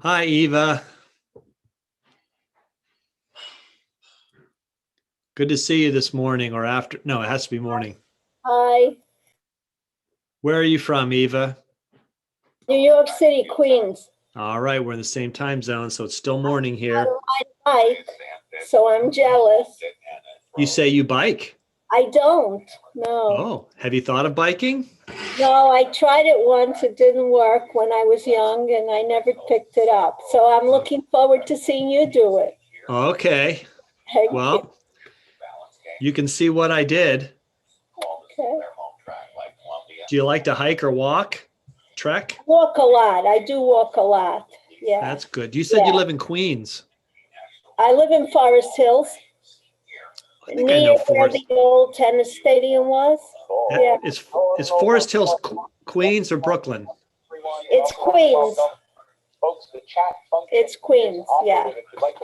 Hi, Eva. Good to see you this morning or after. No, it has to be morning. Hi, Where are you from, Eva? New York City, Queens. All right, we're in the same time zone, so it's still morning I here. ride a bike, so I'm jealous. You say you bike? I don't. No. Oh, have you thought of biking? No, I tried it once. It didn't work when I was young, and I never picked it up. So I'm looking forward to seeing you do it. Okay. Thank you. Well, you can see what I did. Okay. Do you like to hike or walk? Trek? Walk a lot. I do walk a lot. Yeah. That's good. You said you Yeah. live in Queens. I live in Forest Hills, I think I know near where Forest. the old tennis stadium was. Yeah. Is Forest Hills Queens or Brooklyn? It's Queens. It's Queens, yeah. I'm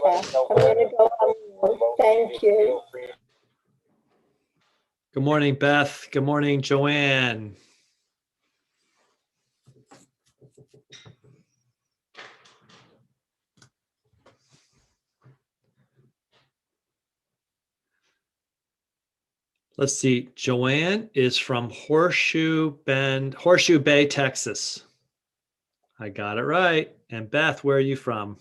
gonna go on mute. Thank you. Good morning, Beth. Good morning, Joanne. Let's see. Joanne is from Horseshoe Bay, Texas. I got it right. And Beth, where are you from?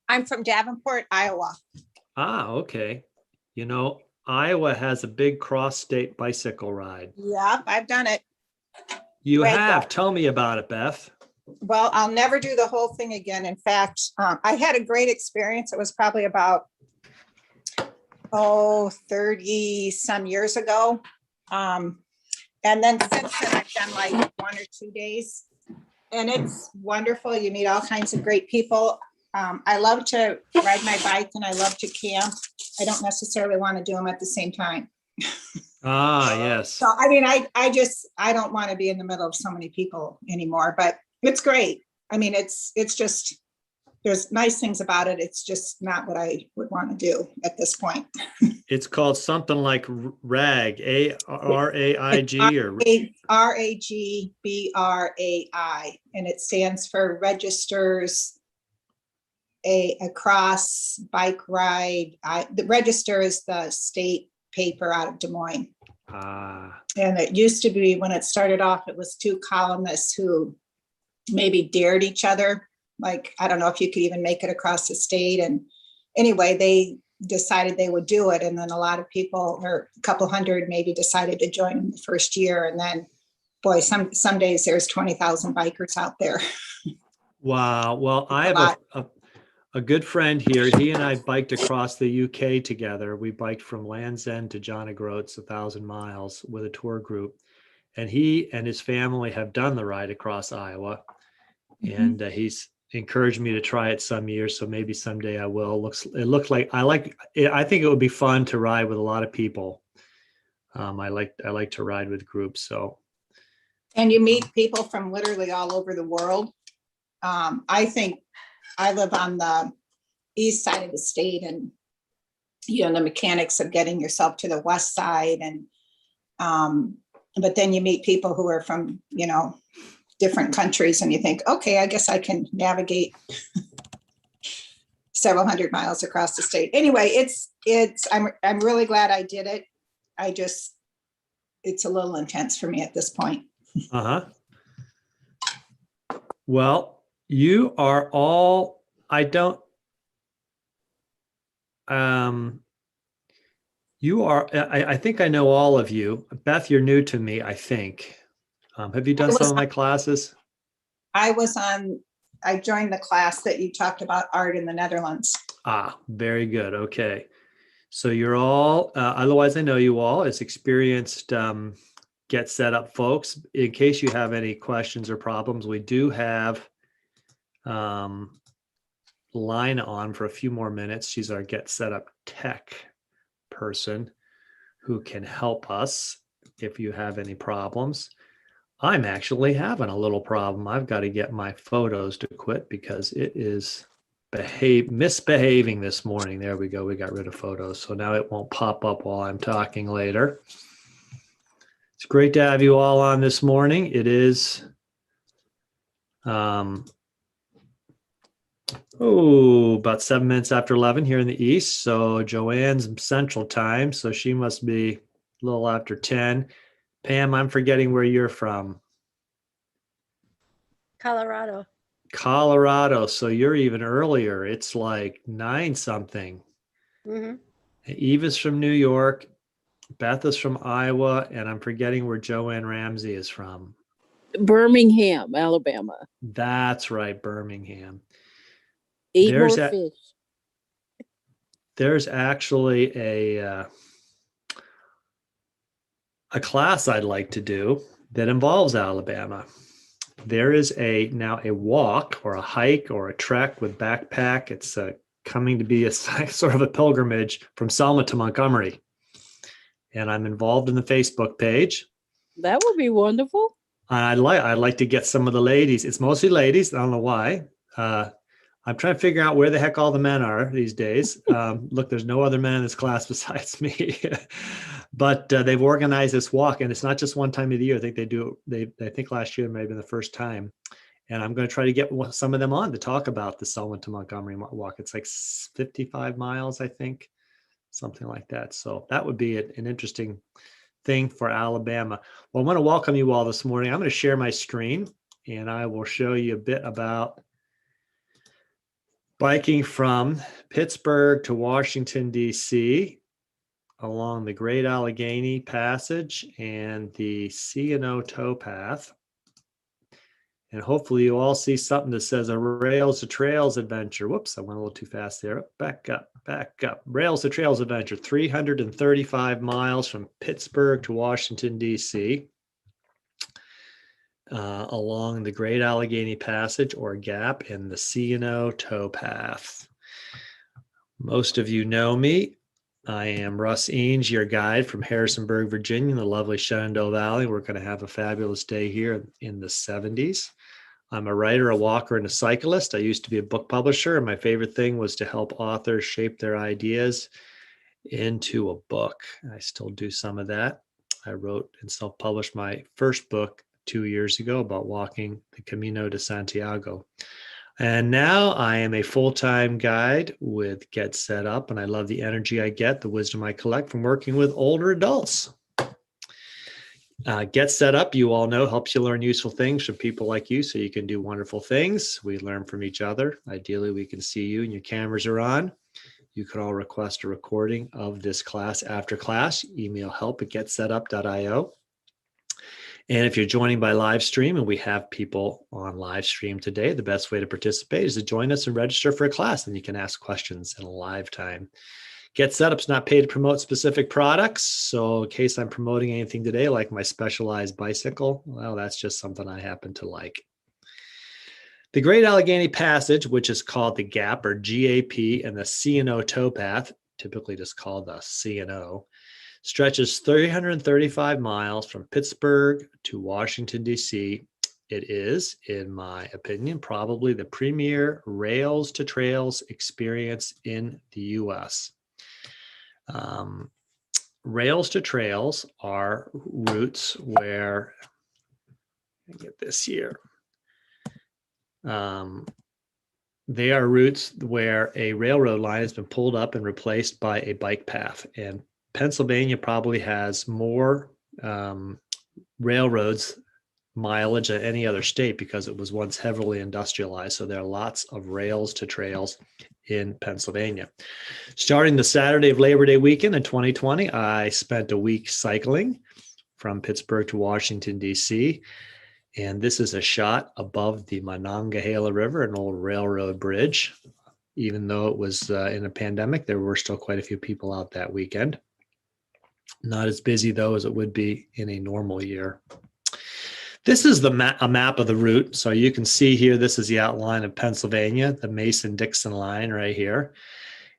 I'm from Davenport, Iowa. Ah, okay. Iowa has a big cross-state bicycle ride. Yep, I've done it. You Great. have. Tell me about it, Beth. Well, I'll never do the whole thing again. In fact, I had a great experience. It was probably about, 30 some years ago. And then since then, I've done like 1 or 2 days. And it's wonderful. You meet all kinds of great people. I love to ride my bike and I love to camp. I don't necessarily want to do them at the same time. Ah, yes. So, I mean, I don't want to be in the middle of so many people anymore, but it's great. I mean, it's just, there's nice things about it. It's just not what I would want to do at this point. It's called something like RAG, ARAIG or RAGBRAI, and it stands for Registers a Cross Bike Ride. The Register is the state paper out of Des Moines. And it used to be, when it started off, it was two columnists who maybe dared each other. Like, I don't know if you could even make it across the state. And anyway, they decided they would do it. And then a lot of people, or a couple hundred maybe, decided to join in the first year. And then, boy, some days there's 20,000 bikers out there. Wow. Well, I have a good friend here. He and I biked across the UK together. We biked from Land's End to John O'Groats, 1,000 miles with a tour group. And he and his family have done the ride across Iowa. And he's encouraged me to try it some years. So maybe someday I will. It looks like I think it would be fun to ride with a lot of people. I like to ride with groups. So. And you meet people from literally all over the world. I think I live on the east side of the state, and the mechanics of getting yourself to the west side, and but then you meet people who are from different countries, and you think, okay, I guess I can navigate several hundred miles across the state. Anyway, I'm really glad I did it. It's a little intense for me at this point. Well, you are all, I think I know all of you. Beth, you're new to me, I think. Have you done some of my classes? I joined the class that you talked about, art in the Netherlands. Ah, very good. Okay. So you're all, otherwise I know you all as experienced Get Set Up folks. In case you have any questions or problems, we do have Line on for a few more minutes. She's our Get Set Up tech person who can help us if you have any problems. I'm actually having a little problem. I've got to get my photos to quit because it is misbehaving this morning. There we go. We got rid of photos. So now it won't pop up while I'm talking later. It's great to have you all on this morning. It is, about 7 minutes after 11 here in the East. So Joanne's Central Time, so she must be a little after 10. Pam, I'm forgetting where you're from. Colorado. Colorado. So you're even earlier. It's like 9 something. Mm-hmm. Eva's from New York. Beth is from Iowa. And I'm forgetting where Joanne Ramsey is from. Birmingham, Alabama. That's right, Birmingham. Eat There's more a- fish. There's actually a class I'd like to do that involves Alabama. There is now a walk or a hike or a trek with backpack. It's coming to be a sort of a pilgrimage from Selma to Montgomery. And I'm involved in the Facebook page. That would be wonderful. I'd like to get some of the ladies. It's mostly ladies. I don't know why. I'm trying to figure out where the heck all the men are these days. Look, there's no other men in this class besides me. But they've organized this walk, and it's not just one time of the year. I think they do. I think last year may have been the first time. And I'm going to try to get some of them on to talk about the Selma to Montgomery walk. It's like 55 miles, I think, something like that. So that would be an interesting thing for Alabama. Well, I want to welcome you all this morning. I'm going to share my screen, and I will show you a bit about biking from Pittsburgh to Washington, D.C. along the Great Allegheny Passage and the C&O Towpath. And hopefully you all see something that says a Rails to Trails adventure. Whoops, I went a little too fast there. Back up. Rails to Trails adventure, 335 miles from Pittsburgh to Washington, D.C. Along the Great Allegheny Passage or Gap and the C&O Towpath. Most of you know me. I am Russ Eanes, your guide from Harrisonburg, Virginia, in the lovely Shenandoah Valley. We're going to have a fabulous day here in the 70s. I'm a writer, a walker, and a cyclist. I used to be a book publisher, and my favorite thing was to help authors shape their ideas into a book. I still do some of that. I wrote and self-published my first book 2 years ago about walking the Camino de Santiago. And now I am a full-time guide with Get Set Up, and I love the energy I get, the wisdom I collect from working with older adults. Get Set Up, you all know, helps you learn useful things from people like you so you can do wonderful things. We learn from each other. Ideally, we can see you and your cameras are on. You can all request a recording of this class after class. Email help@getsetup.io. And if you're joining by live stream, and we have people on live stream today, the best way to participate is to join us and register for a class, and you can ask questions in live time. Get Setup's not paid to promote specific products. So in case I'm promoting anything today, like my Specialized bicycle, well, that's just something I happen to like. The Great Allegheny Passage, which is called the GAP or GAP, and the C&O Towpath, typically just called the C&O, stretches 335 miles from Pittsburgh to Washington, D.C. It is, in my opinion, probably the premier Rails to Trails experience in the U.S. Rails to Trails are routes where, let me get this here. They are routes where a railroad line has been pulled up and replaced by a bike path. And Pennsylvania probably has more railroads mileage than any other state because it was once heavily industrialized. So there are lots of rails to trails in Pennsylvania. Starting the Saturday of Labor Day weekend in 2020, I spent a week cycling from Pittsburgh to Washington, D.C. And this is a shot above the Monongahela River, an old railroad bridge. Even though it was in a pandemic, there were still quite a few people out that weekend. Not as busy, though, as it would be in a normal year. This is a map of the route. So you can see here, this is the outline of Pennsylvania, the Mason-Dixon line right here.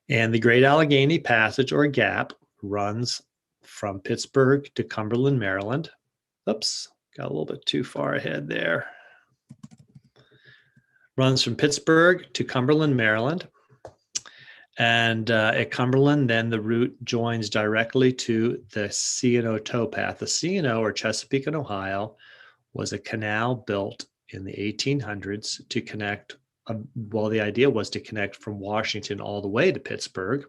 And the Great Allegheny Passage, or GAP, runs from Pittsburgh to Cumberland, Maryland. Oops, got a little bit too far ahead there. Runs from Pittsburgh to Cumberland, Maryland. And at Cumberland, then the route joins directly to the C&O towpath. The C&O, or Chesapeake and Ohio, was a canal built in the 1800s to connect. Well, the idea was to connect from Washington all the way to Pittsburgh.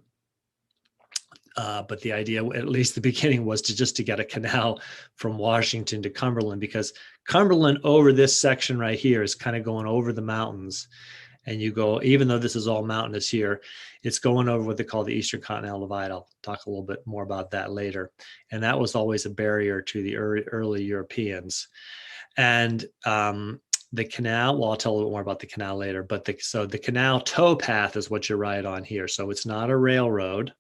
But the idea, at least the beginning, was to get a canal from Washington to Cumberland, because Cumberland over this section right here is kind of going over the mountains. And you go, even though this is all mountainous here, it's going over what they call the Eastern Continental Divide. I'll talk a little bit more about that later. And that was always a barrier to the early Europeans. And the canal, well, I'll tell a little more about the canal later, but so the canal towpath is what you're right on here. So it's not a railroad,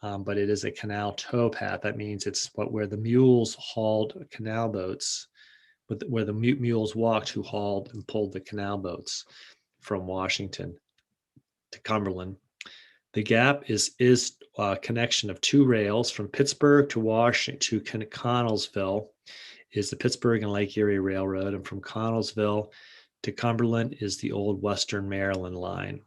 but it is a canal towpath. That means it's where the mules hauled canal boats, where the mules walked who hauled and pulled the canal boats from Washington to Cumberland. The gap is a connection of two rails from Pittsburgh to Washington to Connellsville is the Pittsburgh and Lake Erie Railroad, and from Connellsville to Cumberland is the old Western Maryland line.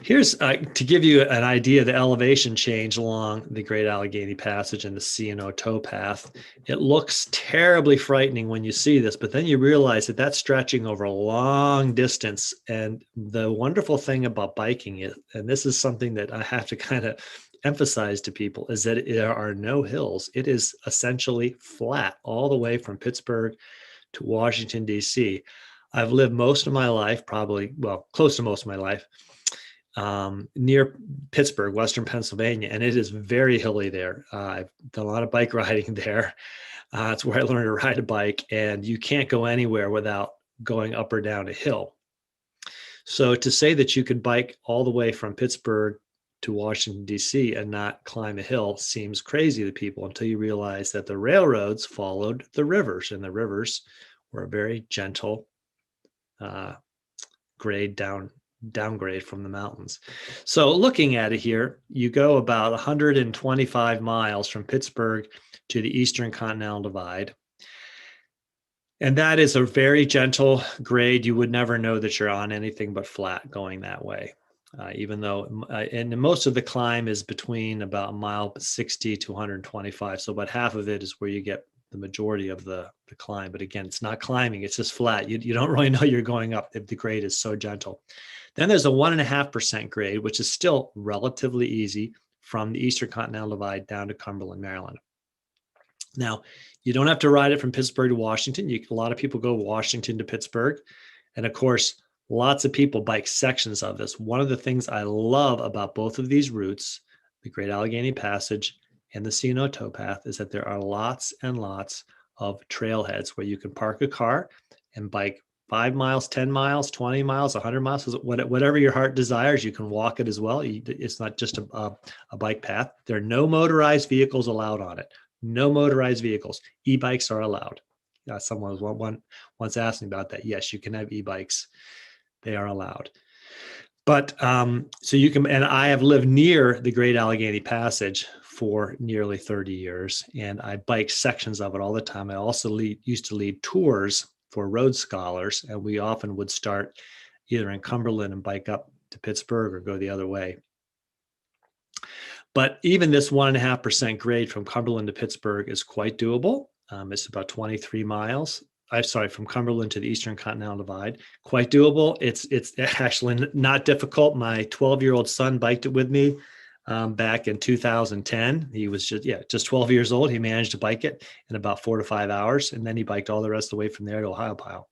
Here's to give you an idea of the elevation change along the Great Allegheny Passage and the C&O towpath. It looks terribly frightening when you see this, but then you realize that that's stretching over a long distance. And the wonderful thing about biking it, and this is something that I have to kind of emphasize to people, is that there are no hills. It is essentially flat all the way from Pittsburgh to Washington, D.C. I've lived most of my life, probably, well, close to most of my life, near Pittsburgh, Western Pennsylvania, and it is very hilly there. I've done a lot of bike riding there. It's where I learned to ride a bike, and you can't go anywhere without going up or down a hill. So to say that you could bike all the way from Pittsburgh to Washington, D.C. and not climb a hill seems crazy to people until you realize that the railroads followed the rivers, and the rivers were a very gentle downgrade from the mountains. So looking at it here, you go about 125 miles from Pittsburgh to the Eastern Continental Divide. And that is a very gentle grade. You would never know that you're on anything but flat going that way. Even though, and most of the climb is between about mile 60 to 125. So about half of it is where you get the majority of the climb. But again, it's not climbing, it's just flat. You don't really know you're going up if the grade is so gentle. Then there's a 1.5% grade, which is still relatively easy from the Eastern Continental Divide down to Cumberland, Maryland. Now, you don't have to ride it from Pittsburgh to Washington. A lot of people go Washington to Pittsburgh. And of course, lots of people bike sections of this. One of the things I love about both of these routes, the Great Allegheny Passage and the C&O towpath, is that there are lots and lots of trailheads where you can park a car and bike 5 miles, 10 miles, 20 miles, 100 miles, whatever your heart desires. You can walk it as well. It's not just a bike path. There are no motorized vehicles allowed on it. No motorized vehicles. E-bikes are allowed. Someone once asked me about that. Yes, you can have e-bikes. They are allowed. But so you can, and I have lived near the Great Allegheny Passage for nearly 30 years, and I bike sections of it all the time. I also used to lead tours for road scholars, and we often would start either in Cumberland and bike up to Pittsburgh or go the other way. But even this 1.5% grade from Cumberland to Pittsburgh is quite doable. It's about 23 miles. I'm sorry, from Cumberland to the Eastern Continental Divide. Quite doable. It's actually not difficult. My 12-year-old son biked it with me back in 2010. He was just 12 years old. He managed to bike it in about 4 to 5 hours, and then he biked all the rest of the way from there to Ohiopyle.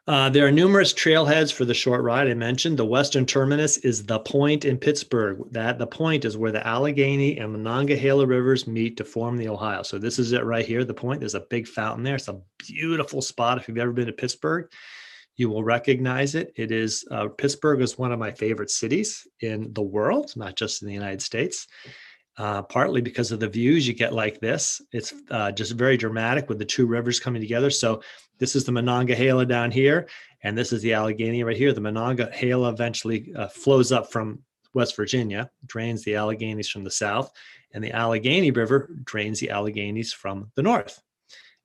There are numerous trailheads for the short ride. I mentioned the western terminus is the Point in Pittsburgh. The Point is where the Allegheny and Monongahela rivers meet to form the Ohio. So this is it right here, the Point. There's a big fountain there. It's a beautiful spot. If you've ever been to Pittsburgh, you will recognize it. It is Pittsburgh is one of my favorite cities in the world, not just in the United States. Partly because of the views you get like this. It's just very dramatic with the two rivers coming together. So this is the Monongahela down here, and this is the Allegheny right here. The Monongahela eventually flows up from West Virginia, drains the Alleghenies from the south, and the Allegheny River drains the Alleghenies from the north.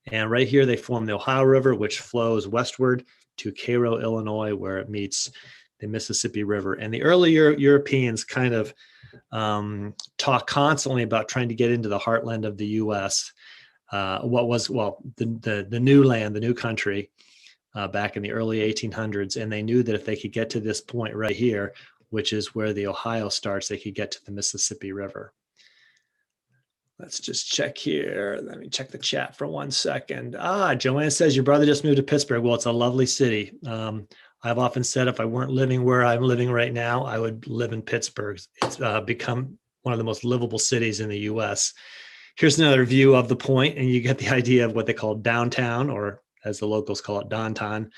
And right here, they form the Ohio River, which flows westward to Cairo, Illinois, where it meets the Mississippi River. And the earlier Europeans kind of talk constantly about trying to get into the heartland of the U.S., the new land, the new country, back in the early 1800s. And they knew that if they could get to this point right here, which is where the Ohio starts, they could get to the Mississippi River. Let's just check here. Let me check the chat for 1 second. Joanne says your brother just moved to Pittsburgh. Well, it's a lovely city. I've often said if I weren't living where I'm living right now, I would live in Pittsburgh. It's become one of the most livable cities in the U.S. Here's another view of the point, and you get the idea of what they call downtown, or as the locals call it, downtown,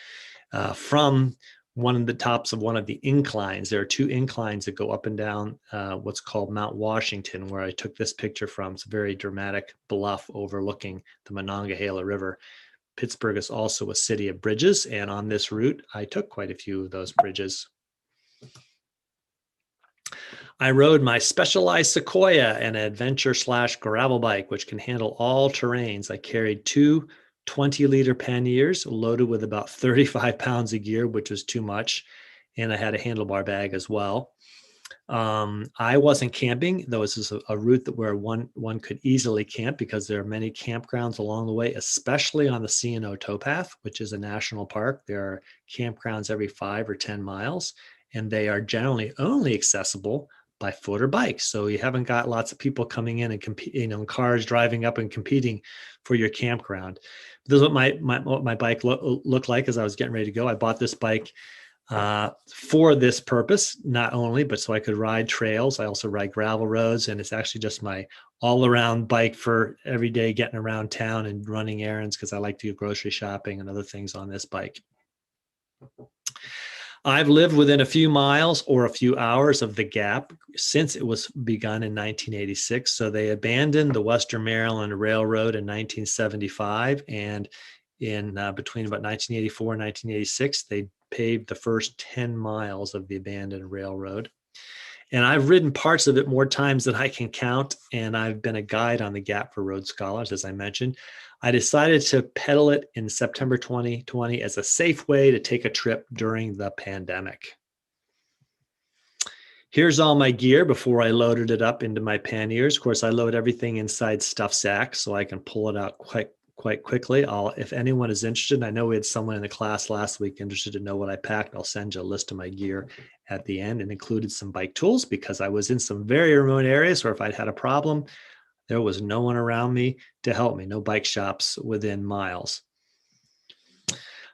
from one of the tops of one of the inclines. There are 2 inclines that go up and down what's called Mount Washington, where I took this picture from. It's a very dramatic bluff overlooking the Monongahela River. Pittsburgh is also a city of bridges, and on this route, I took quite a few of those bridges. I rode my Specialized Sequoia, an adventure/gravel bike, which can handle all terrains. I carried 2 20-liter panniers loaded with about 35 pounds of gear, which was too much. And I had a handlebar bag as well. I wasn't camping, though this is a route where one could easily camp because there are many campgrounds along the way, especially on the C&O Towpath, which is a national park. There are campgrounds every 5 or 10 miles, and they are generally only accessible by foot or bike. So you haven't got lots of people coming in and competing, cars driving up and competing for your campground. This is what my bike looked like as I was getting ready to go. I bought this bike for this purpose, not only, but so I could ride trails. I also ride gravel roads, and it's actually just my all-around bike for every day getting around town and running errands, because I like to do grocery shopping and other things on this bike. I've lived within a few miles or a few hours of the Gap since it was begun in 1986. So they abandoned the Western Maryland Railroad in 1975, and in between about 1984 and 1986, they paved the first 10 miles of the abandoned railroad. And I've ridden parts of it more times than I can count, and I've been a guide on the Gap for Road Scholars, as I mentioned. I decided to pedal it in September 2020 as a safe way to take a trip during the pandemic. Here's all my gear before I loaded it up into my panniers. Of course, I load everything inside stuff sacks so I can pull it out quite quickly. If anyone is interested, and I know we had someone in the class last week interested to know what I packed, I'll send you a list of my gear at the end, and included some bike tools because I was in some very remote areas where if I'd had a problem, there was no one around me to help me, no bike shops within miles.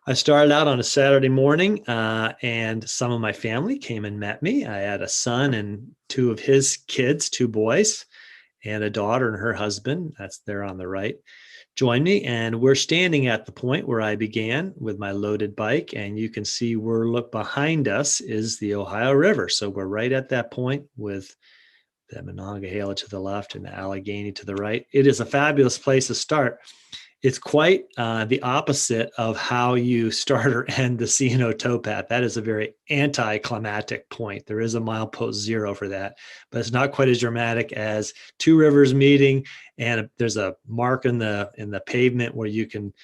I started out on a Saturday morning, and some of my family came and met me. I had a son and 2 of his kids, 2 boys, and a daughter and her husband, that's there on the right, joined me. And we're standing at the point where I began with my loaded bike. And you can see behind us is the Ohio River. So we're right at that point with the Monongahela to the left and the Allegheny to the right. It is a fabulous place to start. It's quite the opposite of how you start or end the C&O Towpath. That is a very anticlimactic point. There is a milepost 0 for that, but it's not quite as dramatic as 2 rivers meeting, and there's a mark in the pavement where you can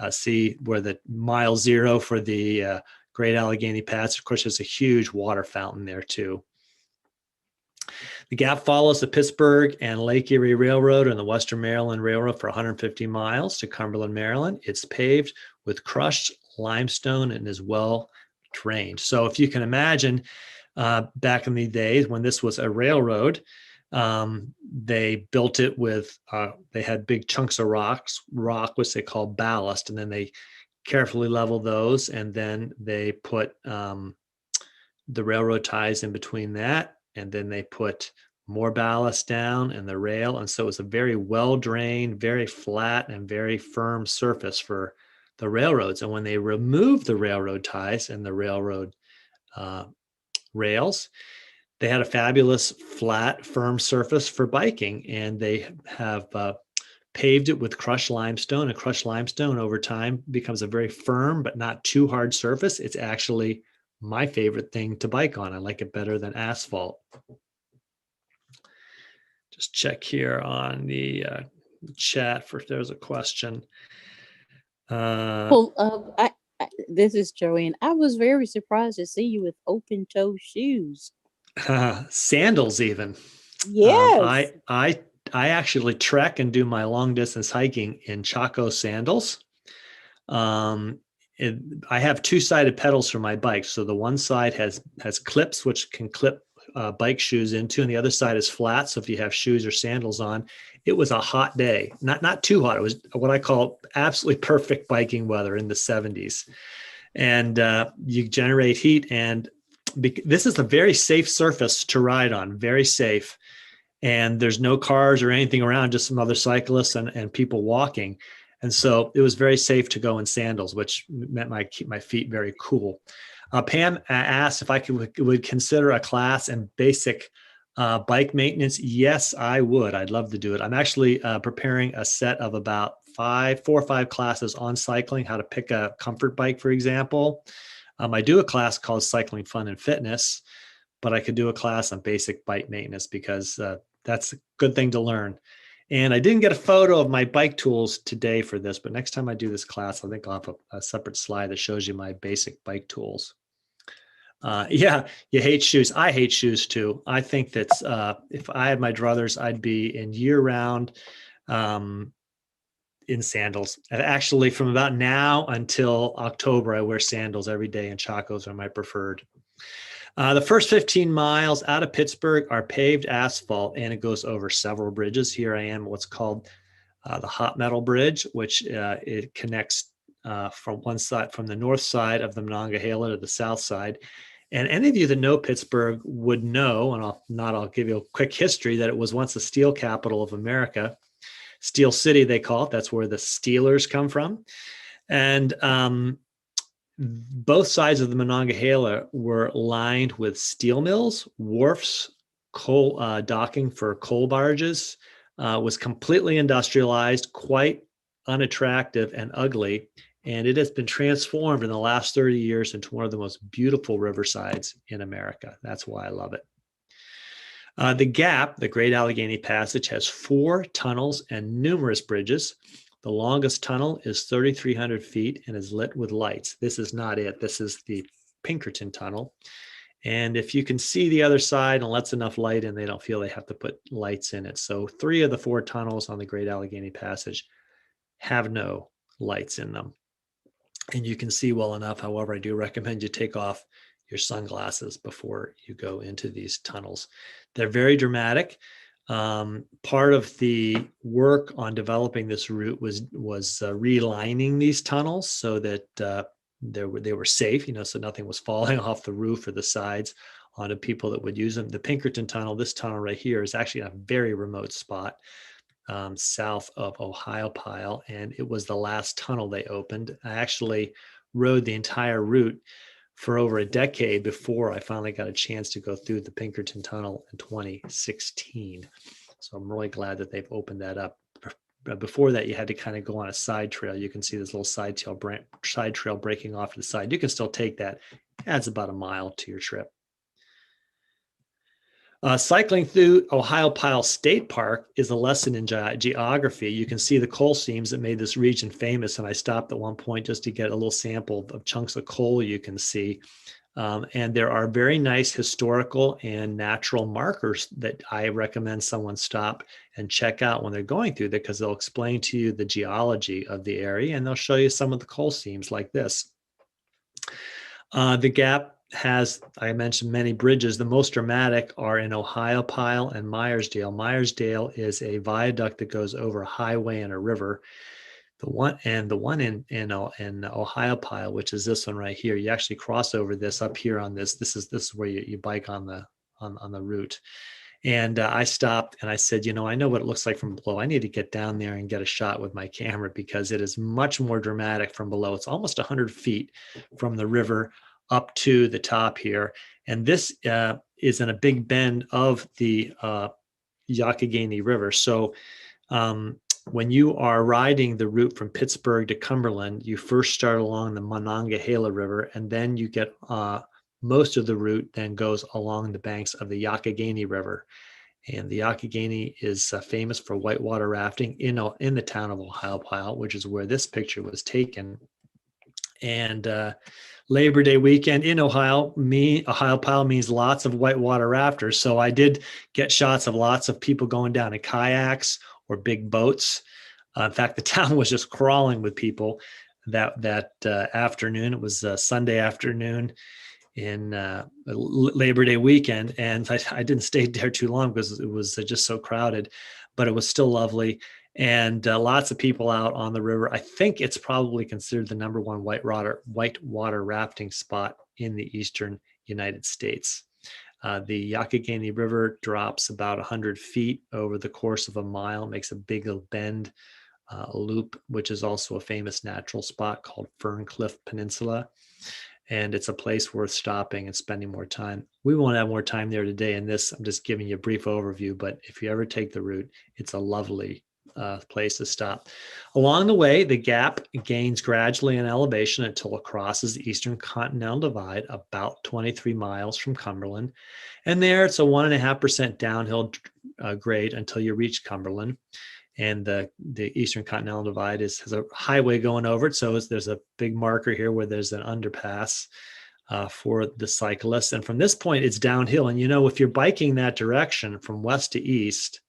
see where the mile 0 for the Great Allegheny Pass. Of course, there's a huge water fountain there too. The Gap follows the Pittsburgh and Lake Erie Railroad and the Western Maryland Railroad for 150 miles to Cumberland, Maryland. It's paved with crushed limestone and is well drained. So if you can imagine, back in the days when this was a railroad, they built it with, they had big chunks of rock, which they call ballast, and then they carefully level those, and then they put the railroad ties in between that. And then they put more ballast down and the rail. And so it was a very well-drained, very flat and very firm surface for the railroads. And when they removed the railroad ties and the railroad rails, they had a fabulous, flat, firm surface for biking. And they have paved it with crushed limestone. And crushed limestone over time becomes a very firm, but not too hard surface. It's actually my favorite thing to bike on. I like it better than asphalt. Just check here on the chat for if there's a question. Uh, Pull up. This is Joanne. I was very surprised to see you with open toe shoes. Sandals even. Um, Yes. I I I actually trek and do my long distance hiking in Chaco sandals. Um, it, I have two-sided pedals for my bike. So the one side has clips which can clip bike shoes into, and the other side is flat. So if you have shoes or sandals on, it was a hot day, not too hot. It was what I call absolutely perfect biking weather in the 70s, and you generate heat. And this is a very safe surface to ride on, very safe. And there's no cars or anything around, just some other cyclists and people walking. And so it was very safe to go in sandals, which meant I keep my feet very cool. Pam asked if I would consider a class in basic bike maintenance. Yes, I would. I'd love to do it. I'm actually preparing a set of about 4 or 5 classes on cycling, how to pick a comfort bike, for example. I do a class called Cycling Fun and Fitness, but I could do a class on basic bike maintenance because that's a good thing to learn. And I didn't get a photo of my bike tools today for this, but next time I do this class, I think I'll have a separate slide that shows you my basic bike tools. Yeah, you hate shoes. I hate shoes too. I think that's if I had my druthers, I'd be in year round in sandals. And actually, from about now until October, I wear sandals every day, and Chacos are my preferred. The first 15 miles out of Pittsburgh are paved asphalt, and it goes over several bridges. Here I am, what's called the Hot Metal Bridge, which it connects from one side, from the north side of the Monongahela to the south side. And any of you that know Pittsburgh would know, and I'll give you a quick history, that it was once the steel capital of America. Steel City, they call it. That's where the Steelers come from. And both sides of the Monongahela were lined with steel mills, wharfs, coal docking for coal barges. Was completely industrialized, quite unattractive and ugly. And it has been transformed in the last 30 years into one of the most beautiful riversides in America. That's why I love it. The Gap, the Great Allegheny Passage, has 4 tunnels and numerous bridges. The longest tunnel is 3,300 feet and is lit with lights. This is not it. This is the Pinkerton Tunnel. And if you can see the other side and lets enough light in, they don't feel they have to put lights in it. So 3 of the 4 tunnels on the Great Allegheny Passage have no lights in them. And you can see well enough. However, I do recommend you take off your sunglasses before you go into these tunnels. They're very dramatic. Part of the work on developing this route was relining these tunnels so that they were safe, so nothing was falling off the roof or the sides onto people that would use them. The Pinkerton Tunnel, this tunnel right here, is actually a very remote spot south of Ohiopyle, and it was the last tunnel they opened. I actually rode the entire route for over a decade before I finally got a chance to go through the Pinkerton Tunnel in 2016. So I'm really glad that they've opened that up. Before that, you had to kind of go on a side trail. You can see this little side trail breaking off to the side. You can still take that. It adds about a mile to your trip. Cycling through Ohiopyle State Park is a lesson in geography. You can see the coal seams that made this region famous. And I stopped at one point just to get a little sample of chunks of coal you can see. And there are very nice historical and natural markers that I recommend someone stop and check out when they're going through there, because they'll explain to you the geology of the area and they'll show you some of the coal seams like this. The Gap has, I mentioned, many bridges. The most dramatic are in Ohiopyle and Meyersdale. Meyersdale is a viaduct that goes over a highway and a river. The one in Ohiopyle, which is this one right here, you actually cross over this up here on this. This is where you bike on the route. And I stopped and I said, I know what it looks like from below. I need to get down there and get a shot with my camera because it is much more dramatic from below. It's almost 100 feet from the river up to the top here. And this is in a big bend of the Youghiogheny River. So when you are riding the route from Pittsburgh to Cumberland, you first start along the Monongahela River, and then you get most of the route then goes along the banks of the Youghiogheny River. And the Youghiogheny is famous for whitewater rafting in the town of Ohiopyle, which is where this picture was taken. And Labor Day weekend in Ohiopyle means lots of whitewater rafters. So I did get shots of lots of people going down in kayaks or big boats. In fact, the town was just crawling with people that afternoon. It was a Sunday afternoon in Labor Day weekend, and I didn't stay there too long because it was just so crowded, but it was still lovely. And lots of people out on the river. I think it's probably considered the #1 whitewater rafting spot in the eastern United States. The Youghiogheny River drops about 100 feet over the course of a mile, makes a big bend, loop, which is also a famous natural spot called Ferncliff Peninsula. And it's a place worth stopping and spending more time. We won't have more time there today in this. I'm just giving you a brief overview, but if you ever take the route, it's a lovely place to stop. Along the way, the gap gains gradually in elevation until it crosses the Eastern Continental Divide about 23 miles from Cumberland. And there it's a 1.5% downhill grade until you reach Cumberland. And the Eastern Continental Divide has a highway going over it. So there's a big marker here where there's an underpass for the cyclists. And from this point, it's downhill. And, if you're biking that direction from west to east,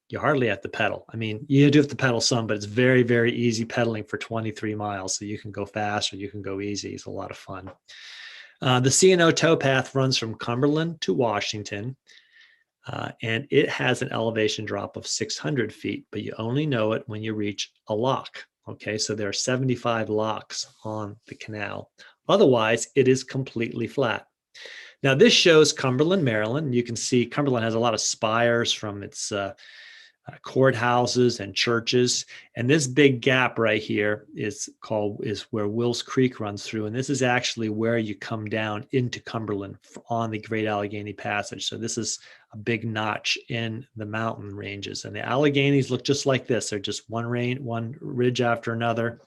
you hardly have to pedal. I mean, you do have to pedal some, but it's very, very easy pedaling for 23 miles. So you can go fast or you can go easy. It's a lot of fun. The C&O towpath runs from Cumberland to Washington. And it has an elevation drop of 600 feet, but you only know it when you reach a lock. Okay, so there are 75 locks on the canal. Otherwise, it is completely flat. Now, this shows Cumberland, Maryland. You can see Cumberland has a lot of spires from its courthouses and churches. And this big gap right here is where Wills Creek runs through. And this is actually where you come down into Cumberland on the Great Allegheny Passage. So this is a big notch in the mountain ranges. And the Alleghenies look just like this. They're just one ridge after another,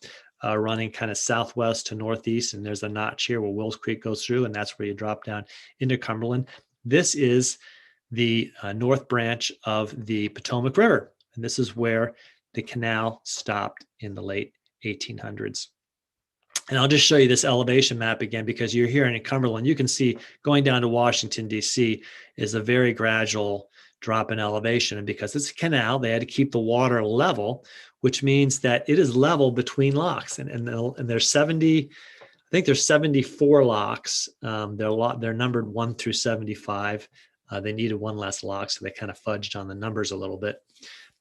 running kind of southwest to northeast. And there's a notch here where Wills Creek goes through, and that's where you drop down into Cumberland. This is the north branch of the Potomac River. And this is where the canal stopped in the late 1800s. And I'll just show you this elevation map again, because you're here in Cumberland. You can see going down to Washington, D.C. is a very gradual drop in elevation. And because it's a canal, they had to keep the water level, which means that it is level between locks. And there's 70, I think there's 74 locks. They're numbered 1 through 75. They needed one less lock, so they kind of fudged on the numbers a little bit.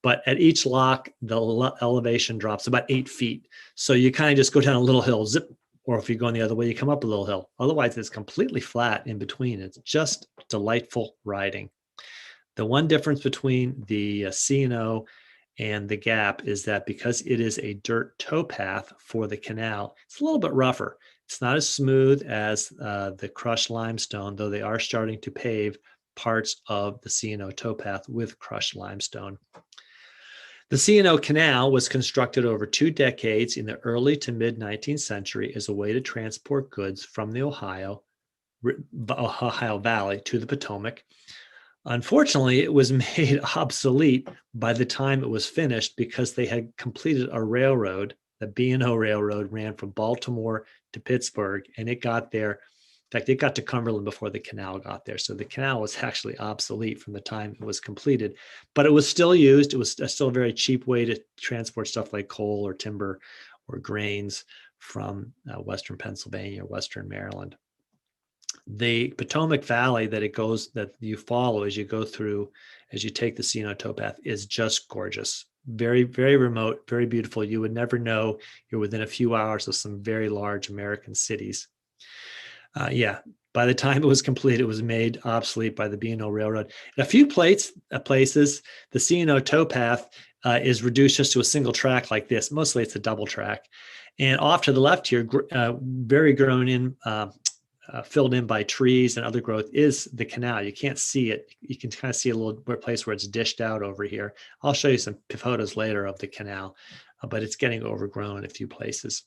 But at each lock, the elevation drops about 8 feet. So you kind of just go down a little hill, zip, or if you're going the other way, you come up a little hill. Otherwise, it's completely flat in between. It's just delightful riding. The one difference between the C&O and the Gap is that because it is a dirt towpath for the canal, it's a little bit rougher. It's not as smooth as the crushed limestone, though they are starting to pave parts of the C&O towpath with crushed limestone. The C&O Canal was constructed over 2 decades in the early to mid 19th century as a way to transport goods from the Ohio Valley to the Potomac. Unfortunately, it was made obsolete by the time it was finished because they had completed a railroad. The B&O Railroad ran from Baltimore to Pittsburgh, and it got there. In fact, it got to Cumberland before the canal got there. So the canal was actually obsolete from the time it was completed, but it was still used. It was still a very cheap way to transport stuff like coal or timber or grains from Western Pennsylvania or Western Maryland. The Potomac Valley that you follow as you go through, as you take the C&O towpath, is just gorgeous. Very, very remote, very beautiful. You would never know you're within a few hours of some very large American cities. By the time it was complete, it was made obsolete by the B&O Railroad. In a few places, the C&O towpath is reduced just to a single track like this. Mostly it's a double track. And off to the left here, very grown in, filled in by trees and other growth, is the canal. You can't see it. You can kind of see a little place where it's dished out over here. I'll show you some photos later of the canal, but it's getting overgrown in a few places.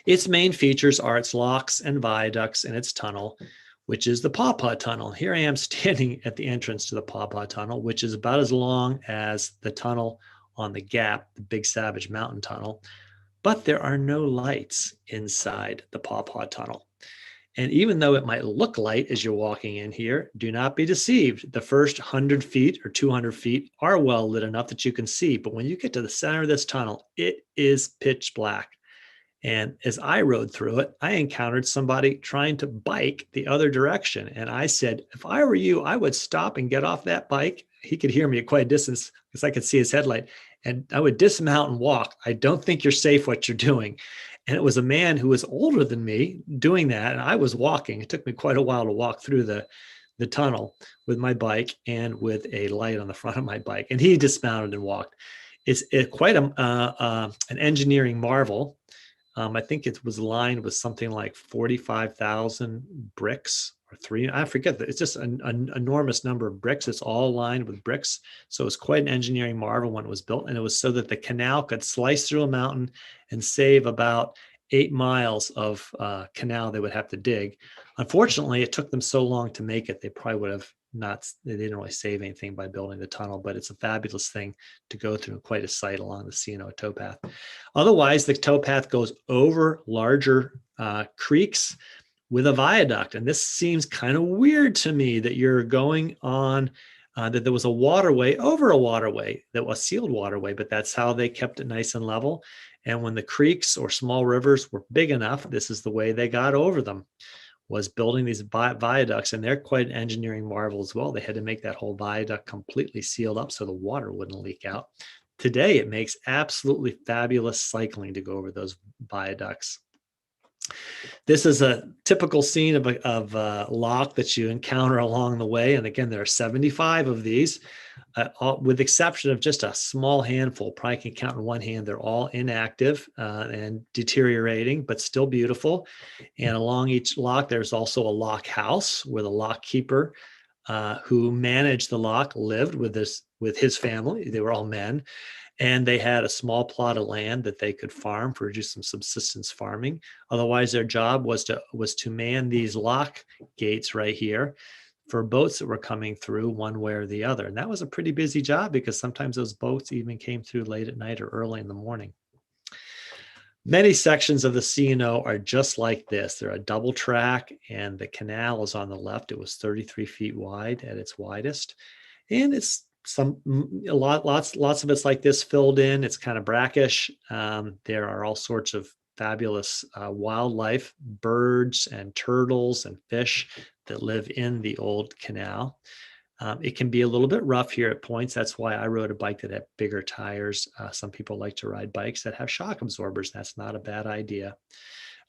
Its main features are its locks and viaducts and its tunnel, which is the Paw Paw Tunnel. Here I am standing at the entrance to the Paw Paw Tunnel, which is about as long as the tunnel on the Gap, the Big Savage Mountain Tunnel, but there are no lights inside the Paw Paw Tunnel. And even though it might look light as you're walking in here, do not be deceived. The first 100 feet or 200 feet are well lit enough that you can see. But when you get to the center of this tunnel, it is pitch black. And as I rode through it, I encountered somebody trying to bike the other direction. And I said, if I were you, I would stop and get off that bike. He could hear me at quite a distance because I could see his headlight. And I would dismount and walk. I don't think you're safe what you're doing. And it was a man who was older than me doing that. And I was walking. It took me quite a while to walk through the tunnel with my bike and with a light on the front of my bike. And he dismounted and walked. It's quite an engineering marvel. I think it was lined with something like 45,000 bricks or three. I forget that. It's just an enormous number of bricks. It's all lined with bricks. So it's quite an engineering marvel when it was built. And it was so that the canal could slice through a mountain and save about 8 miles of canal they would have to dig. Unfortunately, it took them so long to make it. They probably would have they didn't really save anything by building the tunnel, but it's a fabulous thing to go through, quite a sight along the C&O towpath. Otherwise, the towpath goes over larger creeks with a viaduct. And this seems kind of weird to me that you're going on, that there was a waterway over a waterway that was sealed waterway, but that's how they kept it nice and level. And when the creeks or small rivers were big enough, this is the way they got over them, was building these viaducts. And they're quite an engineering marvel as well. They had to make that whole viaduct completely sealed up so the water wouldn't leak out. Today, it makes absolutely fabulous cycling to go over those viaducts. This is a typical scene of a lock that you encounter along the way. And again, there are 75 of these, with the exception of just a small handful. Probably can count in one hand. They're all inactive and deteriorating, but still beautiful. And along each lock, there's also a lock house where the lock keeper who managed the lock lived with his family. They were all men. And they had a small plot of land that they could farm for just some subsistence farming. Otherwise, their job was to man these lock gates right here for boats that were coming through one way or the other. And that was a pretty busy job because sometimes those boats even came through late at night or early in the morning. Many sections of the C&O are just like this. They're a double track, and the canal is on the left. It was 33 feet wide at its widest. And it's lots of it's like this filled in. It's kind of brackish. There are all sorts of fabulous wildlife, birds and turtles and fish that live in the old canal. It can be a little bit rough here at points. That's why I rode a bike that had bigger tires. Some people like to ride bikes that have shock absorbers. That's not a bad idea.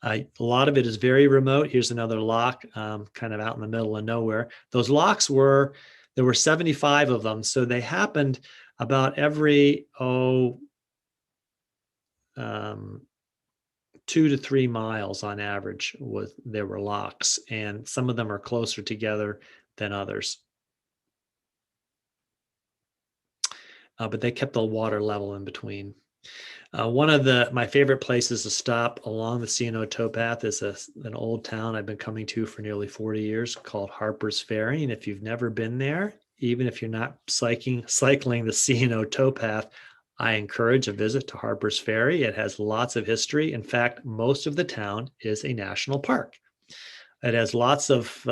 A lot of it is very remote. Here's another lock, kind of out in the middle of nowhere. Those locks there were 75 of them. So they happened about every, 2 to 3 miles on average. There were locks, and some of them are closer together than others. But they kept the water level in between. One of my favorite places to stop along the C&O towpath is an old town I've been coming to for nearly 40 years called Harper's Ferry. And if you've never been there, even if you're not cycling the C&O towpath, I encourage a visit to Harper's Ferry. It has lots of history. In fact, most of the town is a national park. It has lots of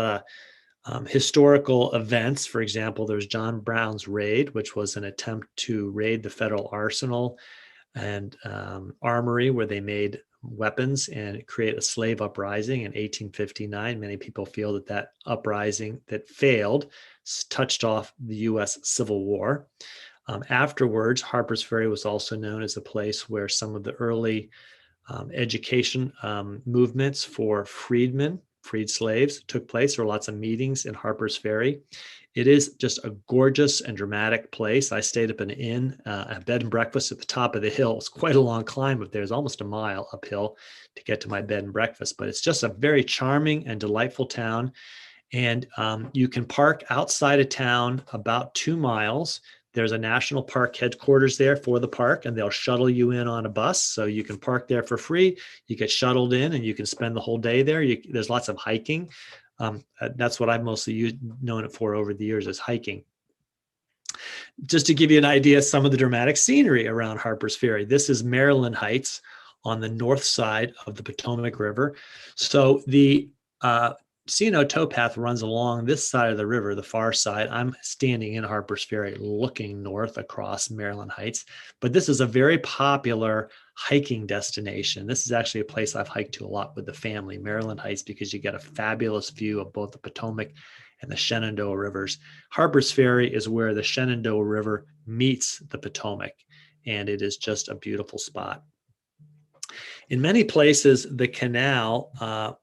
historical events. For example, there's John Brown's Raid, which was an attempt to raid the federal arsenal and armory where they made weapons and create a slave uprising in 1859. Many people feel that uprising that failed touched off the U.S. Civil War. Afterwards, Harper's Ferry was also known as a place where some of the early education movements for freed slaves took place. There were lots of meetings in Harper's Ferry. It is just a gorgeous and dramatic place. I stayed up in an inn, a bed and breakfast at the top of the hill. It's quite a long climb up there. It's almost a mile uphill to get to my bed and breakfast, but it's just a very charming and delightful town. And you can park outside of town about 2 miles. There's a national park headquarters there for the park, and they'll shuttle you in on a bus. So you can park there for free. You get shuttled in and you can spend the whole day there. There's lots of hiking. That's what I've mostly known it for over the years, is hiking. Just to give you an idea, some of the dramatic scenery around Harper's Ferry. This is Maryland Heights on the north side of the Potomac River. So the C&O towpath runs along this side of the river, the far side. I'm standing in Harper's Ferry looking north across Maryland Heights. But this is a very popular hiking destination. This is actually a place I've hiked to a lot with the family, Maryland Heights, because you get a fabulous view of both the Potomac and the Shenandoah rivers. Harper's Ferry is where the Shenandoah River meets the Potomac, and it is just a beautiful spot. In many places, the canal,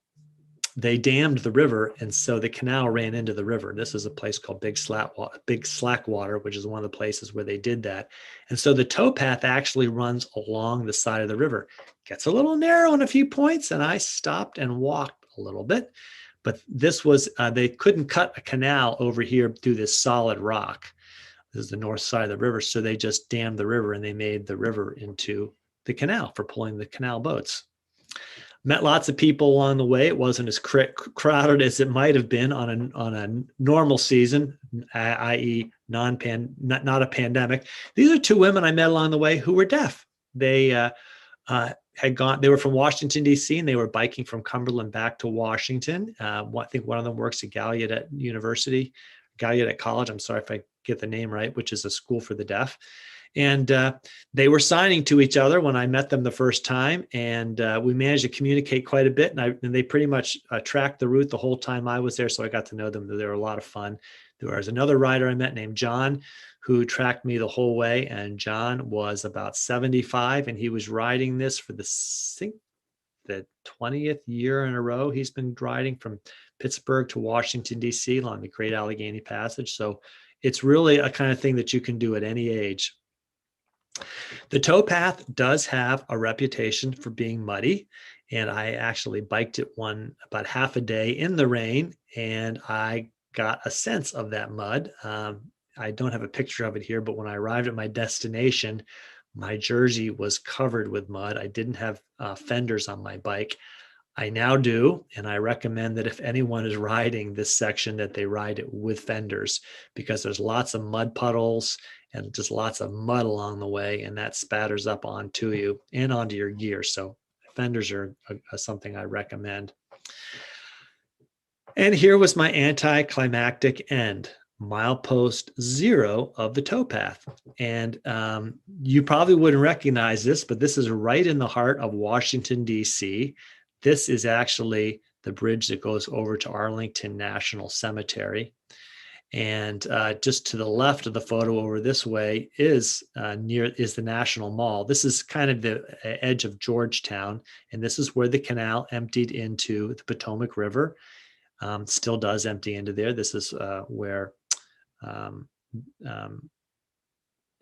they dammed the river, and so the canal ran into the river. This is a place called Big Slackwater, which is one of the places where they did that. And so the towpath actually runs along the side of the river. Gets a little narrow in a few points, and I stopped and walked a little bit. But this was, they couldn't cut a canal over here through this solid rock. This is the north side of the river. So they just dammed the river, and they made the river into the canal for pulling the canal boats. Met lots of people along the way. It wasn't as crowded as it might have been on a normal season, i.e. not a pandemic. These are two women I met along the way who were deaf. They they were from Washington, D.C., and they were biking from Cumberland back to Washington. I think one of them works at Gallaudet College. I'm sorry if I get the name right, which is a school for the deaf. And they were signing to each other when I met them the first time. And we managed to communicate quite a bit. And they pretty much tracked the route the whole time I was there. So I got to know them. They were a lot of fun. There was another rider I met named John, who tracked me the whole way. And John was about 75, and he was riding this for the 20th year in a row. He's been riding from Pittsburgh to Washington, D.C. along the Great Allegheny Passage. So it's really a kind of thing that you can do at any age. The towpath does have a reputation for being muddy, and I actually biked it about half a day in the rain, and I got a sense of that mud. I don't have a picture of it here, but when I arrived at my destination, my jersey was covered with mud. I didn't have fenders on my bike. I now do, and I recommend that if anyone is riding this section, that they ride it with fenders, because there's lots of mud puddles and just lots of mud along the way, and that spatters up onto you and onto your gear. So fenders are something I recommend. And here was my anticlimactic end, milepost 0 of the towpath. And you probably wouldn't recognize this, but this is right in the heart of Washington, D.C. This is actually the bridge that goes over to Arlington National Cemetery. And just to the left of the photo over this way is the National Mall. This is kind of the edge of Georgetown, and this is where the canal emptied into the Potomac River. Still does empty into there. This is where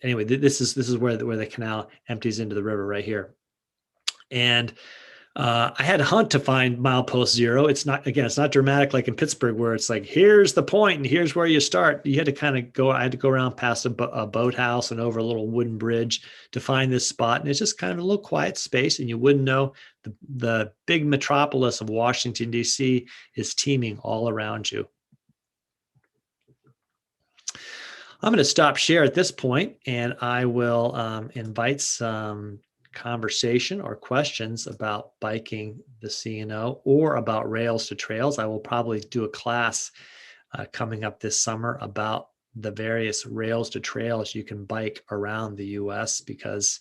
anyway, this is where the canal empties into the river right here. And I had to hunt to find milepost 0. It's not dramatic like in Pittsburgh, where it's like, here's the point and here's where you start. You had to kind of I had to go around past a boathouse and over a little wooden bridge to find this spot. And it's just kind of a little quiet space, and you wouldn't know the big metropolis of Washington, D.C. is teeming all around you. I'm going to stop share at this point, and I will invite some conversation or questions about biking the C&O or about Rails to Trails. I will probably do a class coming up this summer about the various Rails to Trails you can bike around the U.S. because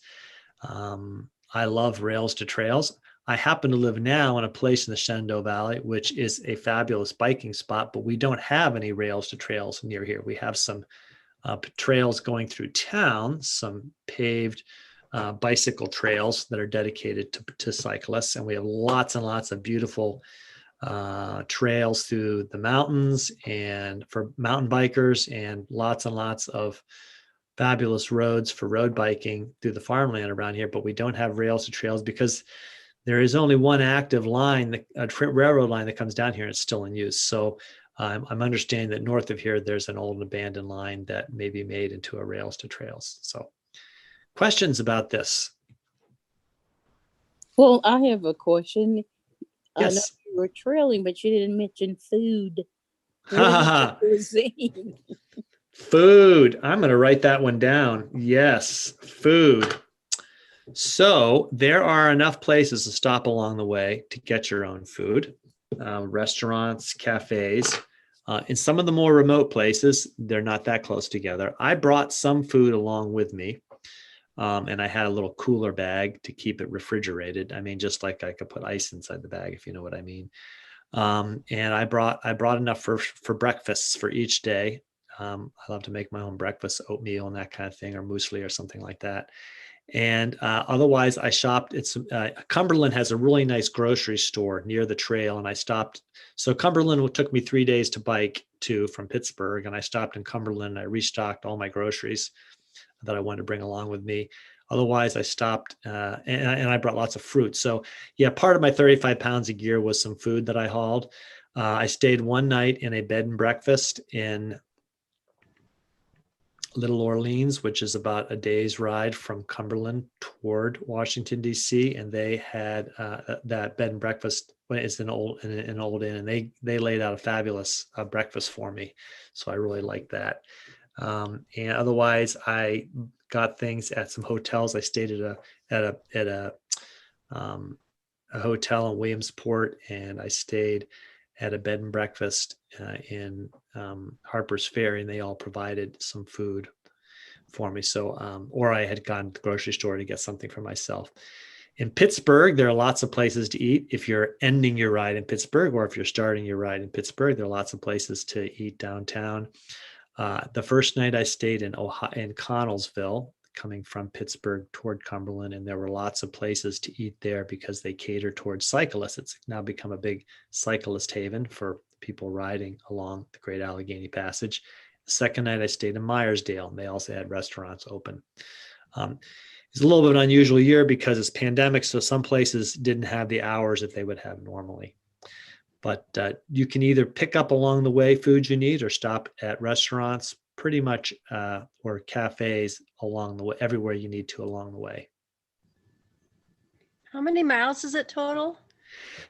I love Rails to Trails. I happen to live now in a place in the Shenandoah Valley, which is a fabulous biking spot, but we don't have any Rails to Trails near here. We have some trails going through town, some paved bicycle trails that are dedicated to cyclists. And we have lots and lots of beautiful trails through the mountains and for mountain bikers, and lots of fabulous roads for road biking through the farmland around here. But we don't have Rails to Trails because there is only one active line, a railroad line that comes down here, and it's still in use. So I'm understanding that north of here, there's an old abandoned line that may be made into a Rails to Trails. So questions about this? Well, I have a question. Yes. I know you were trailing, but you didn't mention food. Ha ha ha. Cuisine. Food. I'm going to write that one down. Yes, food. So there are enough places to stop along the way to get your own food. Restaurants, cafes. In some of the more remote places, they're not that close together. I brought some food along with me. And I had a little cooler bag to keep it refrigerated. I mean, just like I could put ice inside the bag, if you know what I mean. And I brought enough for breakfasts for each day. I love to make my own breakfast, oatmeal and that kind of thing, or muesli or something like that. And otherwise, I shopped. It's Cumberland has a really nice grocery store near the trail, and I stopped. So Cumberland took me 3 days to bike to from Pittsburgh, and I stopped in Cumberland. And I restocked all my groceries that I wanted to bring along with me. Otherwise, I stopped and I brought lots of fruit. So yeah, part of my 35 pounds of gear was some food that I hauled. I stayed one night in a bed and breakfast in Little Orleans, which is about a day's ride from Cumberland toward Washington, D.C. And they had that bed and breakfast. It's an old inn, and they laid out a fabulous breakfast for me. So I really liked that. And otherwise, I got things at some hotels. I stayed at a hotel in Williamsport, and I stayed at a bed and breakfast in Harper's Ferry, and they all provided some food for me. So, or I had gone to the grocery store to get something for myself. In Pittsburgh, there are lots of places to eat. If you're ending your ride in Pittsburgh, or if you're starting your ride in Pittsburgh, there are lots of places to eat downtown. The first night I stayed in Connellsville, coming from Pittsburgh toward Cumberland, and there were lots of places to eat there because they cater towards cyclists. It's now become a big cyclist haven for people riding along the Great Allegheny Passage. The second night I stayed in Myersdale, and they also had restaurants open. It's a little bit of an unusual year because it's pandemic, so some places didn't have the hours that they would have normally. But you can either pick up along the way foods you need or stop at restaurants pretty much or cafes along the way, everywhere you need to along the way. How many miles is it total?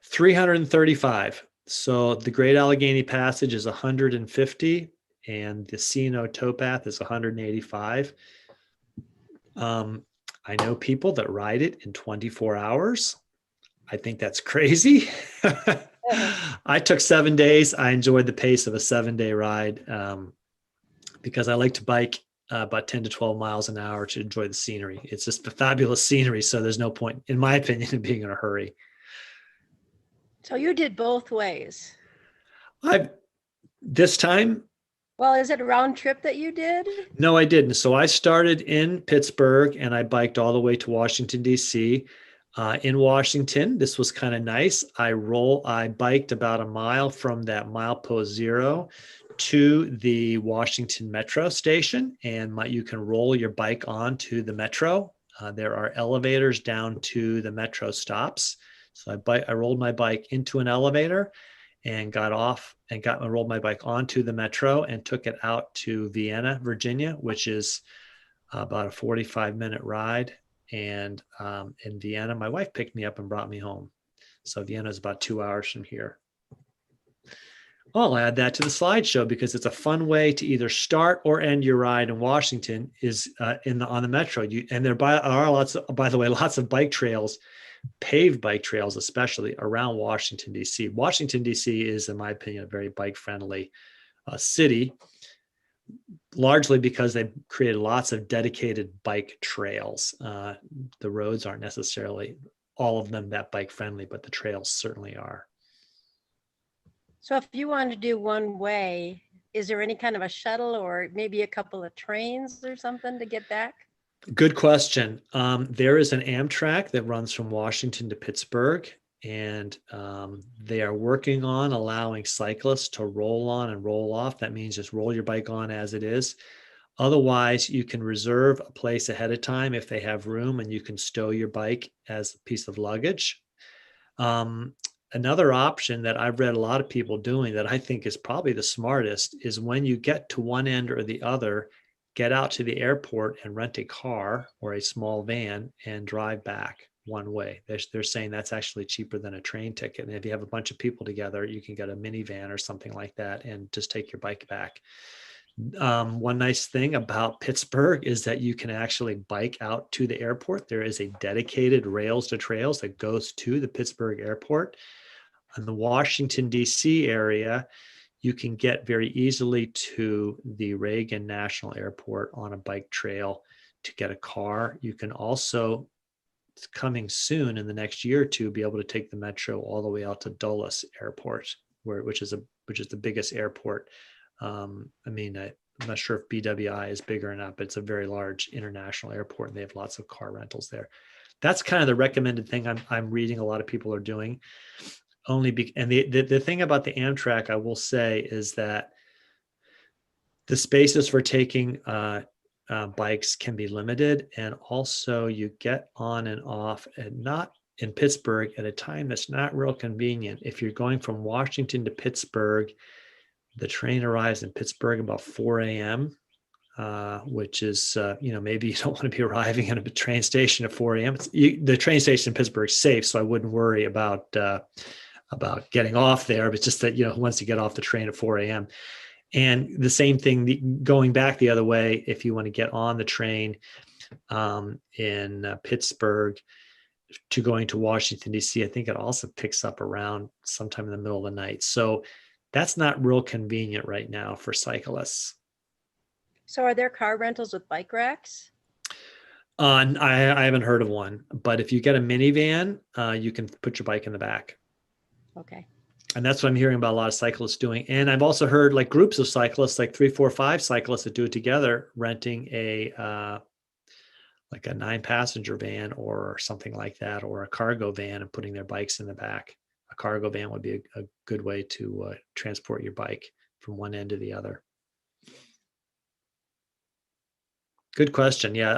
335. So the Great Allegheny Passage is 150 and the C&O towpath is 185. I know people that ride it in 24 hours. I think that's crazy. I took 7 days. I enjoyed the pace of a 7-day ride because I like to bike about 10 to 12 miles an hour to enjoy the scenery. It's just a fabulous scenery. So there's no point, in my opinion, in being in a hurry. So you did both ways. This time, Well, is it a round trip that you did? no, I didn't. So I started in Pittsburgh and I biked all the way to Washington, D.C. In Washington, this was kind of nice. I biked about a mile from that milepost 0 to the Washington Metro station, and you can roll your bike onto the Metro. There are elevators down to the Metro stops. So I rolled my bike into an elevator and got off and rolled my bike onto the Metro and took it out to Vienna, Virginia, which is about a 45-minute ride. And in Vienna, my wife picked me up and brought me home. So Vienna is about 2 hours from here. I'll add that to the slideshow because it's a fun way to either start or end your ride in Washington is on the Metro. And there are lots of bike trails, paved bike trails, especially around Washington, D.C. Washington, D.C. is, in my opinion, a very bike-friendly city, largely because they've created lots of dedicated bike trails. The roads aren't necessarily all of them that bike-friendly, but the trails certainly are. So if you wanted to do one way, is there any kind of a shuttle or maybe a couple of trains or something to get back? Good question. There is an Amtrak that runs from Washington to Pittsburgh, and they are working on allowing cyclists to roll on and roll off. That means just roll your bike on as it is. Otherwise, you can reserve a place ahead of time if they have room, and you can stow your bike as a piece of luggage. Another option that I've read a lot of people doing that I think is probably the smartest is when you get to one end or the other, get out to the airport and rent a car or a small van and drive back. one way. They're saying that's actually cheaper than a train ticket. And if you have a bunch of people together, you can get a minivan or something like that and just take your bike back. One nice thing about Pittsburgh is that you can actually bike out to the airport. There is a dedicated Rails to Trails that goes to the Pittsburgh airport. In the Washington, D.C. area, you can get very easily to the Reagan National Airport on a bike trail to get a car. You can also, it's coming soon in the next year or two, be able to take the metro all the way out to Dulles Airport, which is the biggest airport. I'm not sure if BWI is bigger or not, but it's a very large international airport, and they have lots of car rentals there. That's kind of the recommended thing I'm reading a lot of people are doing. The thing about the Amtrak, I will say, is that the spaces for taking bikes can be limited, and also you get on and off, and not in Pittsburgh at a time that's not real convenient. If you're going from Washington to Pittsburgh, the train arrives in Pittsburgh about 4 a.m., which is, maybe you don't want to be arriving at a train station at 4 a.m. The train station in Pittsburgh is safe, so I wouldn't worry about getting off there. But it's just that, once you get off the train at 4 a.m. And the same thing going back the other way, if you want to get on the train in Pittsburgh to going to Washington, D.C., I think it also picks up around sometime in the middle of the night. So that's not real convenient right now for cyclists. So are there car rentals with bike racks? I haven't heard of one, but if you get a minivan, you can put your bike in the back. Okay. And that's what I'm hearing about a lot of cyclists doing. And I've also heard like groups of cyclists, like 3, 4, 5 cyclists that do it together, renting a 9-passenger van or something like that, or a cargo van, and putting their bikes in the back. A cargo van would be a good way to transport your bike from one end to the other. Good question. Yeah,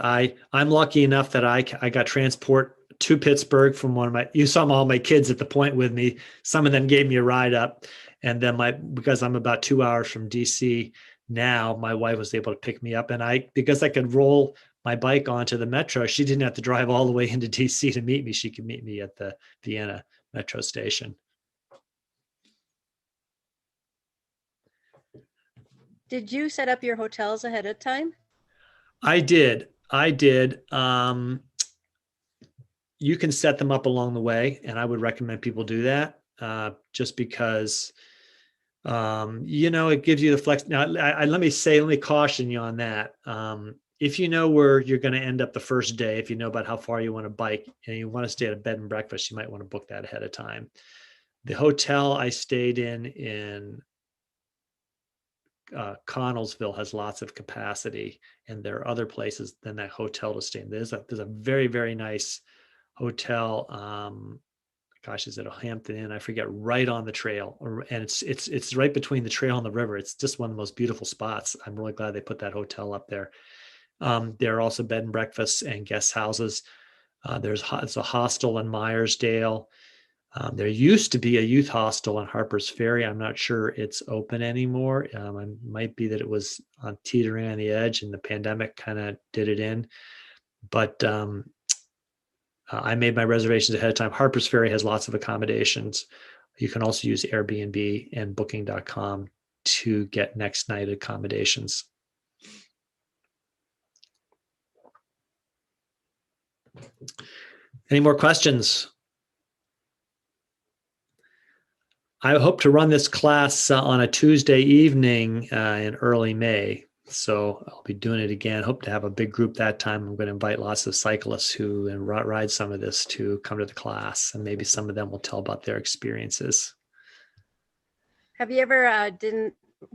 I'm lucky enough that I got transport to Pittsburgh from you saw all my kids at the point with me. Some of them gave me a ride up, and then because I'm about 2 hours from DC now, my wife was able to pick me up, and because I could roll my bike onto the metro, she didn't have to drive all the way into DC to meet me. She could meet me at the Vienna metro station. Did you set up your hotels ahead of time? I did. You can set them up along the way, and I would recommend people do that just because, it gives you the flex. Now, let me caution you on that. If you know where you're going to end up the first day, if you know about how far you want to bike and you want to stay at a bed and breakfast, you might want to book that ahead of time. The hotel I stayed in Connellsville has lots of capacity, and there are other places than that hotel to stay in. There's a very, very nice hotel. Is it a Hampton Inn? I forget. Right on the trail, and it's right between the trail and the river. It's just one of the most beautiful spots. I'm really glad they put that hotel up there. There are also bed and breakfasts and guest houses. It's a hostel in Myersdale. There used to be a youth hostel on Harper's Ferry. I'm not sure it's open anymore. It might be that it was teetering on the edge and the pandemic kind of did it in. But I made my reservations ahead of time. Harper's Ferry has lots of accommodations. You can also use Airbnb and Booking.com to get next night accommodations. Any more questions? I hope to run this class on a Tuesday evening in early May. So I'll be doing it again. Hope to have a big group that time. I'm going to invite lots of cyclists who ride some of this to come to the class, and maybe some of them will tell about their experiences. Have you ever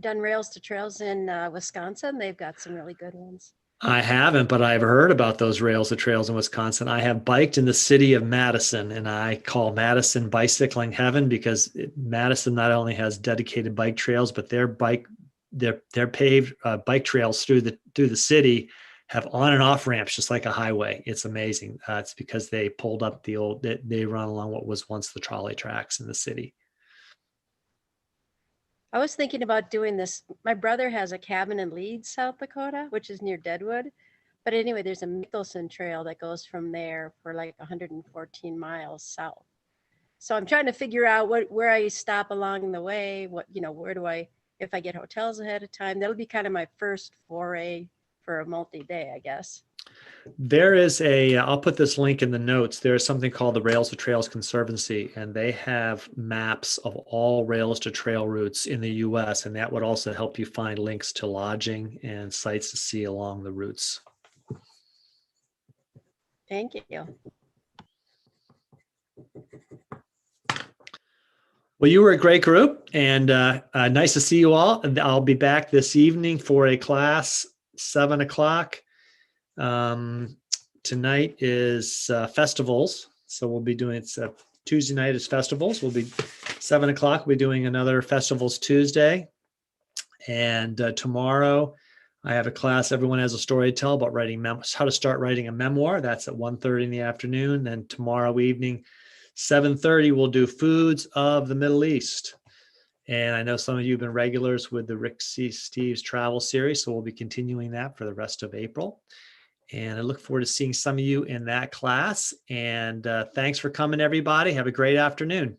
done Rails to Trails in Wisconsin? They've got some really good ones. I haven't, but I've heard about those Rails to Trails in Wisconsin. I have biked in the city of Madison, and I call Madison bicycling heaven because Madison not only has dedicated bike trails, but their paved bike trails through the city have on and off ramps, just like a highway. It's amazing. It's because they pulled up they run along what was once the trolley tracks in the city. I was thinking about doing this. My brother has a cabin in Leeds, South Dakota, which is near Deadwood. But anyway, there's a Mickelson Trail that goes from there for like 114 miles south. So I'm trying to figure out where I stop along the way. Where do I, if I get hotels ahead of time, that'll be kind of my first foray for a multi-day, I guess. There is I'll put this link in the notes. There's something called the Rails to Trails Conservancy, and they have maps of all rails to trail routes in the US. And that would also help you find links to lodging and sites to see along the routes. Thank you. Well, you were a great group, and nice to see you all. And I'll be back this evening for a class, 7 o'clock. Tonight is festivals. So we'll be doing Tuesday night is festivals. We'll be 7 o'clock. We'll be doing another festivals Tuesday. And tomorrow I have a class. Everyone has a story to tell about writing how to start writing a memoir. That's at 1:30 in the afternoon. Then tomorrow evening, 7:30, we'll do foods of the Middle East. And I know some of you have been regulars with the Rick C. Steves travel series. So we'll be continuing that for the rest of April. And I look forward to seeing some of you in that class. And thanks for coming, everybody. Have a great afternoon.